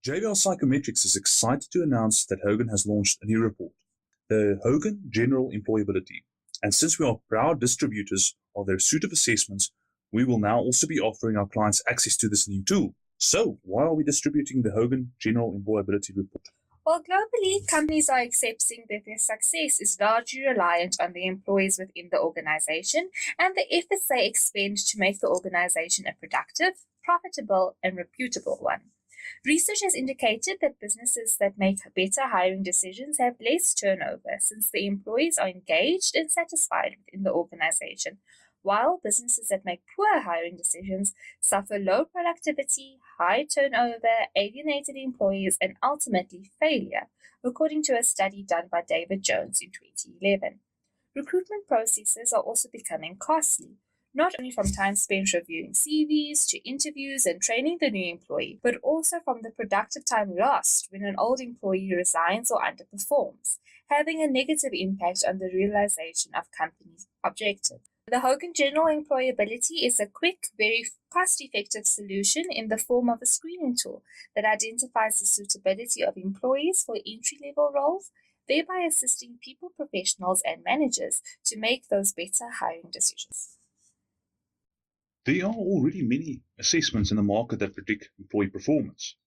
JvR Psychometrics is excited to announce that Hogan has launched a new report, the Hogan General Employability. And since we are proud distributors of their suite of assessments, we will now also be offering our clients access to this new tool. So, why are we distributing the Hogan General Employability report? Well, globally, companies are accepting that their success is largely reliant on the employees within the organization and the efforts they expend to make the organization a productive, profitable, and reputable one. Research has indicated that businesses that make better hiring decisions have less turnover since the employees are engaged and satisfied within the organization, while businesses that make poor hiring decisions suffer low productivity, high turnover, alienated employees, and ultimately failure, according to a study done by David Jones in 2011. Recruitment processes are also becoming costly, not only from time spent reviewing CVs to interviews and training the new employee, but also from the productive time lost when an old employee resigns or underperforms, having a negative impact on the realization of company objectives. The Hogan General Employability is a quick, very cost-effective solution in the form of a screening tool that identifies the suitability of employees for entry-level roles, thereby assisting people professionals and managers to make those better hiring decisions. There are already many assessments in the market that predict employee performance.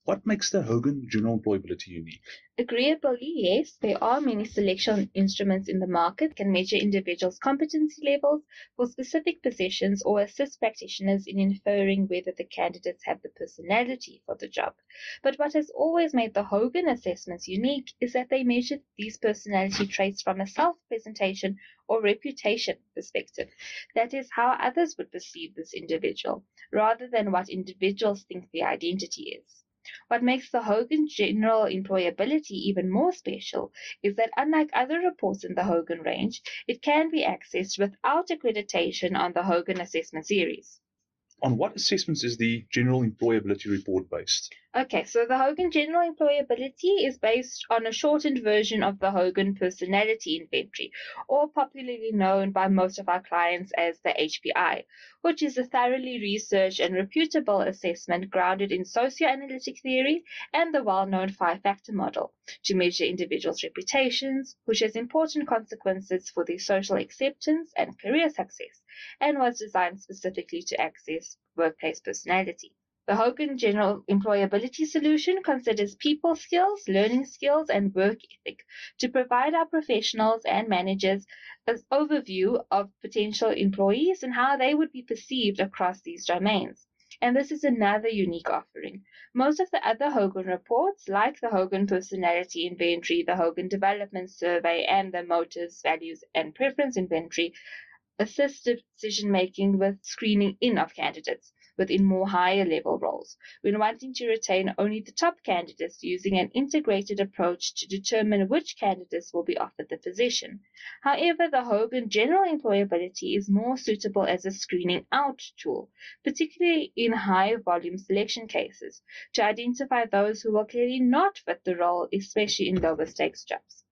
What makes the Hogan General Employability unique? Agreeably, yes, there are many selection instruments in the market that can measure individuals' competency levels for specific positions or assist practitioners in inferring whether the candidates have the personality for the job. But what has always made the Hogan assessments unique is that they measure these personality traits from a self-presentation or reputation perspective. That is, how others would perceive this individual, rather than what individuals think their identity is. What makes the Hogan General Employability even more special is that unlike other reports in the Hogan range, it can be accessed without accreditation on the Hogan Assessment Series. On what assessments is the General Employability Report based? Okay, so the Hogan General Employability is based on a shortened version of the Hogan Personality Inventory, or popularly known by most of our clients as the HPI, which is a thoroughly researched and reputable assessment grounded in socioanalytic theory and the well-known five-factor model to measure individuals' reputations, which has important consequences for their social acceptance and career success, and was designed specifically to access workplace personality. The Hogan General Employability Solution considers people skills, learning skills, and work ethic to provide our professionals and managers an overview of potential employees and how they would be perceived across these domains. And this is another unique offering. Most of the other Hogan reports, like the Hogan Personality Inventory, the Hogan Development Survey, and the Motives, Values, and Preference Inventory, assist decision-making with screening in of candidates within more higher level roles, when wanting to retain only the top candidates using an integrated approach to determine which candidates will be offered the position. However, the Hogan General Employability is more suitable as a screening out tool, particularly in high volume selection cases, to identify those who will clearly not fit the role, especially in lower stakes jobs.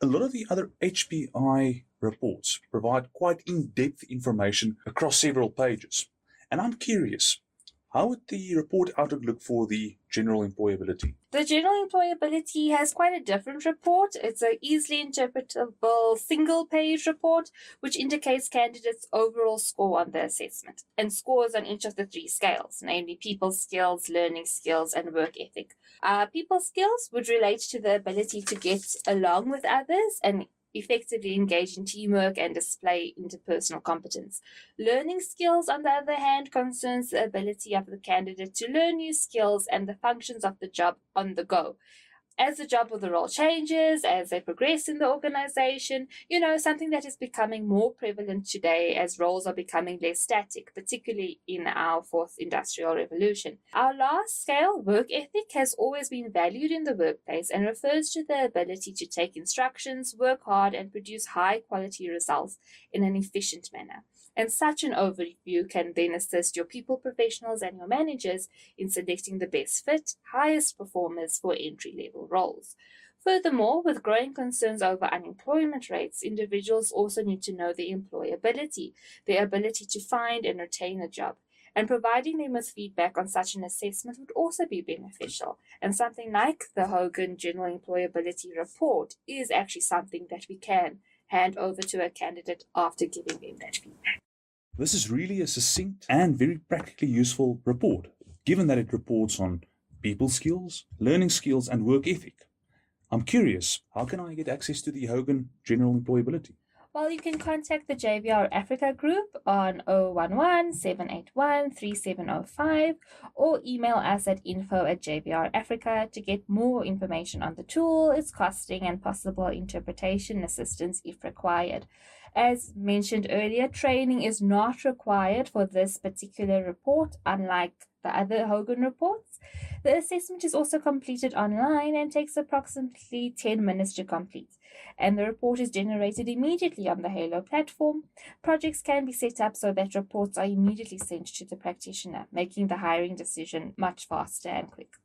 A lot of the other HPI reports provide quite in-depth information across several pages. And I'm curious, how would the report outlook look for the general employability? The general employability has quite a different report. It's an easily interpretable single-page report, which indicates candidates' overall score on the assessment, and scores on each of the three scales, namely people skills, learning skills, and work ethic. People skills would relate to the ability to get along with others and effectively engage in teamwork and display interpersonal competence. Learning skills, on the other hand, concerns the ability of the candidate to learn new skills and the functions of the job on the go. As the job or the role changes, as they progress in the organization, something that is becoming more prevalent today as roles are becoming less static, particularly in our fourth industrial revolution. Our last scale, work ethic, has always been valued in the workplace and refers to the ability to take instructions, work hard, and produce high quality results in an efficient manner. And such an overview can then assist your people professionals and your managers in selecting the best fit, highest performers for entry-level roles. Furthermore, with growing concerns over unemployment rates, individuals also need to know their employability, their ability to find and retain a job. and providing them with feedback on such an assessment would also be beneficial. And something like the Hogan General Employability Report is actually something that we can hand over to a candidate after giving them that feedback. This is really a succinct and very practically useful report, given that it reports on people skills, learning skills, and work ethic. I'm curious, how can I get access to the Hogan General Employability? Well, you can contact the JvR Africa Group on 011-781-3705 or email us at info@JvR Africa to get more information on the tool, its costing, and possible interpretation assistance if required. As mentioned earlier, training is not required for this particular report, unlike the other Hogan reports. The assessment is also completed online and takes approximately 10 minutes to complete, and the report is generated immediately on the Halo platform. Projects can be set up so that reports are immediately sent to the practitioner, making the hiring decision much faster and quicker.